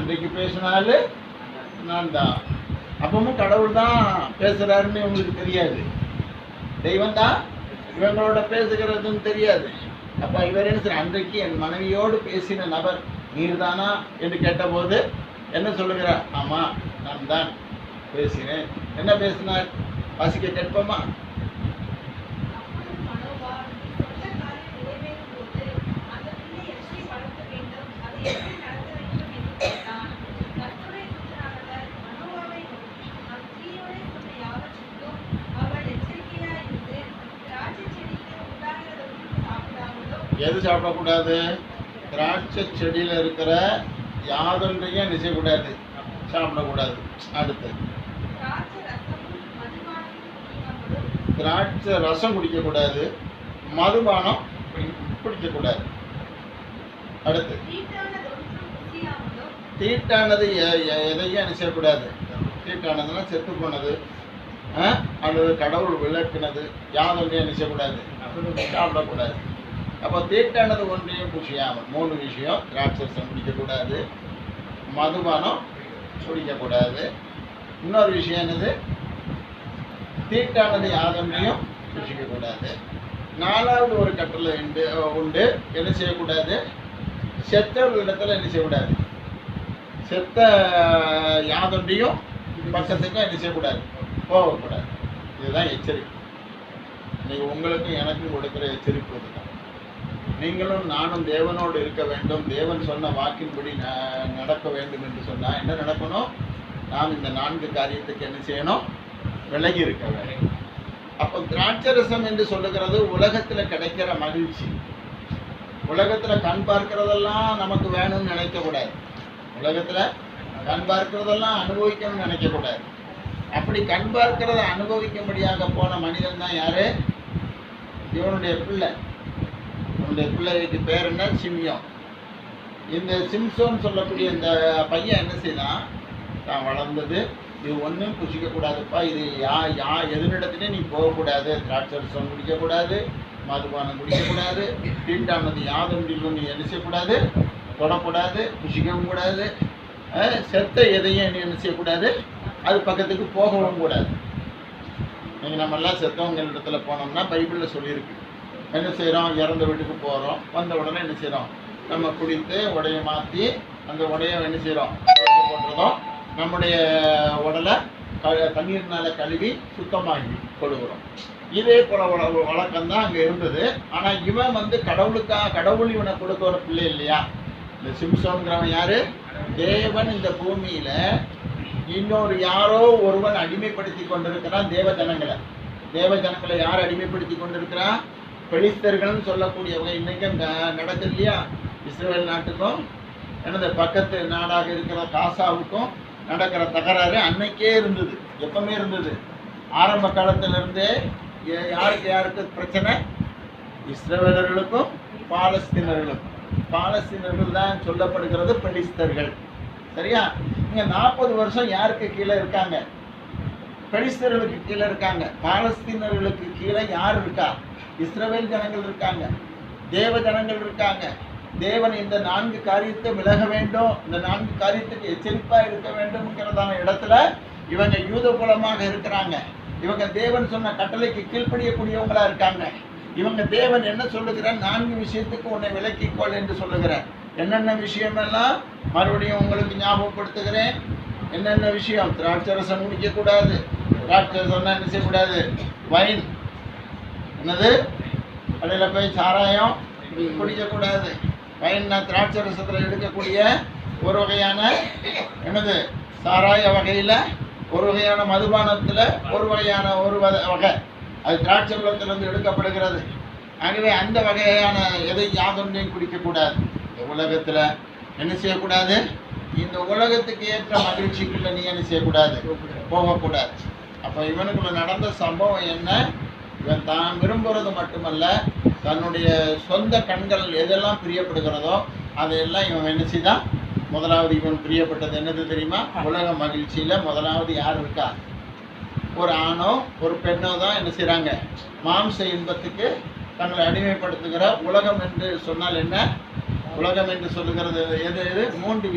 அன்றைக்கு பேசினாலு நான் தான். அப்பவும் கடவுள் தான் பேசுறாருன்னு உங்களுக்கு தெரியாது, தெய்வம் தான் இவங்களோட பேசுகிறதுன்னு தெரியாது. அப்ப இவர் என்ன சார், அன்றைக்கு என் மனைவியோடு பேசின நபர் நீர்தானா என்று கேட்டபோது என்ன சொல்லுகிறார்? ஆமா, நான் தான் பேசினேன். என்ன பேசினார்? வாசிக்க கேட்போமா? எது சாப்பிடக்கூடாது? திராட்சை செடியில் இருக்கிற யாதொன்றையும் என்ன செய்யக்கூடாது? சாப்பிடக்கூடாது. அடுத்து திராட்சை ரசம் குடிக்கக்கூடாது, மதுபானம் குடிக்கக்கூடாது. அடுத்து தீட்டானது எதையும் என்ன செய்யக்கூடாது? தீட்டானதுன்னா செத்து போனது அல்லது கடவுள் விளக்குனது யாதொன்றையும் என்ன செய்யக்கூடாது? சாப்பிடக்கூடாது. அப்போ தீட்டானது ஒன்றையும் குஷியாமல் 3 விஷயம். திராட்சரசம் குடிக்கக்கூடாது, மதுபானம் குடிக்கக்கூடாது, இன்னொரு விஷயம் என்னது? தீட்டானது யாதொன்றையும் குஷிக்கக்கூடாது. 4வது ஒரு கட்டளை உண்டு. என்ன செய்யக்கூடாது? செத்தவர்களிடத்துல என்ன செய்யக்கூடாது? செத்த யாதொன்றையும் பக்கத்துக்கும் என்ன செய்யக்கூடாது? போகக்கூடாது. இதுதான் எச்சரிக்கை. இன்னைக்கு உங்களுக்கும் எனக்கும் கொடுக்குற எச்சரிப்பு இதுதான். நீங்களும் நானும் தேவனோடு இருக்க வேண்டும், தேவன் சொன்ன வாக்கின்படி நடக்க வேண்டும் என்று சொன்னால் என்ன நடக்கணும்? நாம் இந்த 4 காரியத்துக்கு என்ன செய்யணும்? விலகி இருக்க வேண்டும். அப்போ திராட்சரசம் என்று சொல்லுகிறது உலகத்தில் கிடைக்கிற மகிழ்ச்சி. உலகத்தில் கண் பார்க்கிறதெல்லாம் நமக்கு வேணும்னு நினைக்கக்கூடாது. உலகத்தில் கண் பார்க்கிறதெல்லாம் அனுபவிக்கணும்னு நினைக்கக்கூடாது. அப்படி கண் பார்க்கிறத அனுபவிக்கும்படியாக போன மனிதன் தான் யாரு? இவனுடைய பிள்ளை. இவனுடைய பிள்ளைக்கு பேர் என்ன? சிமியோன். இந்த சிம்சோன் சொல்லக்கூடிய இந்த பையன் என்ன செய்தான்? தான் வளர்ந்தது, இது ஒன்றும் புசிக்கக்கூடாதுப்பா, இது எதுனிடத்துலையும் நீ போகக்கூடாது, திராட்சரசம் குடிக்கக்கூடாது, மதுபானம் குடிக்கக்கூடாது, தீண்டானது யாதொன்றிலும் நீ என்ன செய்யக்கூடாது? தொடக்கூடாது, புசிக்கவும் கூடாது, செத்த எதையும் நீ என்ன செய்யக்கூடாது? அது பக்கத்துக்கு போகவும் கூடாது. நீங்கள் நம்மெல்லாம் செத்தவங்க இடத்துல போனோம்னா பைபிளில் சொல்லியிருக்கு. என்ன செய்கிறோம்? இறந்த வீட்டுக்கு போகிறோம், வந்த உடனே என்ன செய்கிறோம்? நம்ம குடித்து உடையை மாற்றி அந்த உடையை என்ன செய்கிறோம்? போட்டுறதும் நம்முடைய உடலை தண்ணீர்னால கழுவி சுத்தமாகி கொடுக்குறோம். இதே போல வழக்கம் தான் அங்கே இருந்தது. ஆனால் இவன் கடவுள் இவனை கொடுக்க ஒரு பிள்ளை இல்லையா? இந்த சிம்சோன்கிறவன் யாரு? தேவன் இந்த பூமியில இன்னொரு யாரோ ஒருவன் அடிமைப்படுத்தி கொண்டிருக்கிறான் தேவ ஜனங்களை யார் அடிமைப்படுத்தி கொண்டிருக்கிறான்? பெலிஸ்தர்கள்னு சொல்லக்கூடியவங்க. இன்னைக்கும் நடக்குது இல்லையா? இஸ்ரேல் நாட்டுக்கும் எனது பக்கத்து நாடாக இருக்கிற காசாவுக்கும் நடக்கிற தகராறு அன்னைக்கே இருந்தது. எப்பவுமே இருந்தது. ஆரம்ப காலத்திலிருந்தே யாருக்கு பிரச்சனை? இஸ்ரவேலர்களுக்கும் பாலஸ்தீனர்களுக்கும். பாலஸ்தீனர்கள் தான் சொல்லப்படுகிறது பெலிஸ்தர்கள். சரியா? இங்க 40 வருஷம் யாருக்கு கீழே இருக்காங்க? பெலிஸ்தர்களுக்கு கீழே இருக்காங்க. பாலஸ்தீனர்களுக்கு கீழே யார் இருக்கா? இஸ்ரவேல் ஜனங்கள் இருக்காங்க, தேவ ஜனங்கள் இருக்காங்க. தேவன் இந்த 4 காரியத்தை விலக வேண்டும், இந்த 4 காரியத்துக்கு எச்சரிப்பா இருக்க வேண்டும்ங்கிறதான இடத்துல இவங்க யூத குலமாக இருக்கிறாங்க. இவங்க தேவன் சொன்ன கட்டளைக்கு கீழ்ப்படியக்கூடியவங்களா இருக்காங்க. இவங்க தேவன் என்ன சொல்லுகிறார்? 4 விஷயத்துக்கு உன்னை விலக்கிக்கொள் என்று சொல்லுகிறார். என்னென்ன விஷயமெல்லாம் மறுபடியும் உங்களுக்கு ஞாபகப்படுத்துகிறேன். என்னென்ன விஷயம்? திராட்சரசம் குடிக்கக்கூடாது. திராட்சரசம்னா என்ன செய்யக்கூடாது? வைன், என்னது கடையில் போய் சாராயம் குடிக்கக்கூடாது. வைன்னா திராட்சரசத்தில் எடுக்கக்கூடிய ஒரு வகையான என்னது சாராய வகையில், ஒரு வகையான மதுபானத்தில் ஒரு வகையான வகை அது திராட்சை பழத்திலிருந்து எடுக்கப்படுகிறது. ஆகவே அந்த வகையான எதை யாதொன்றையும் குடிக்கக்கூடாது. இந்த உலகத்தில் என்ன செய்யக்கூடாது? இந்த உலகத்துக்கு ஏற்ற மகிழ்ச்சிக்குள்ள நீ என்ன செய்யக்கூடாது? போகக்கூடாது. அப்போ இவனுக்குள்ள நடந்த சம்பவம் என்ன? இவன் தான் விரும்புறது மட்டுமல்ல, தன்னுடைய சொந்த கண்கள் எதெல்லாம் பிரியப்படுகிறதோ அதையெல்லாம் இவன் என்ன செய்தான்? முதலாவது இவன் பிரியப்பட்டது என்னது தெரியுமா? உலக மகிழ்ச்சியில முதலாவது யார் இருக்கா? ஒரு ஆணோ ஒரு பெண்ணோ தான் என்ன செய்றாங்க? மாம்ச இன்பத்துக்கு தங்களை அடிமைப்படுத்துகிற உலகம் என்று சொன்னால் என்ன? உலகம் என்று சொல்லுகிறது எது? 3 விஷயம்.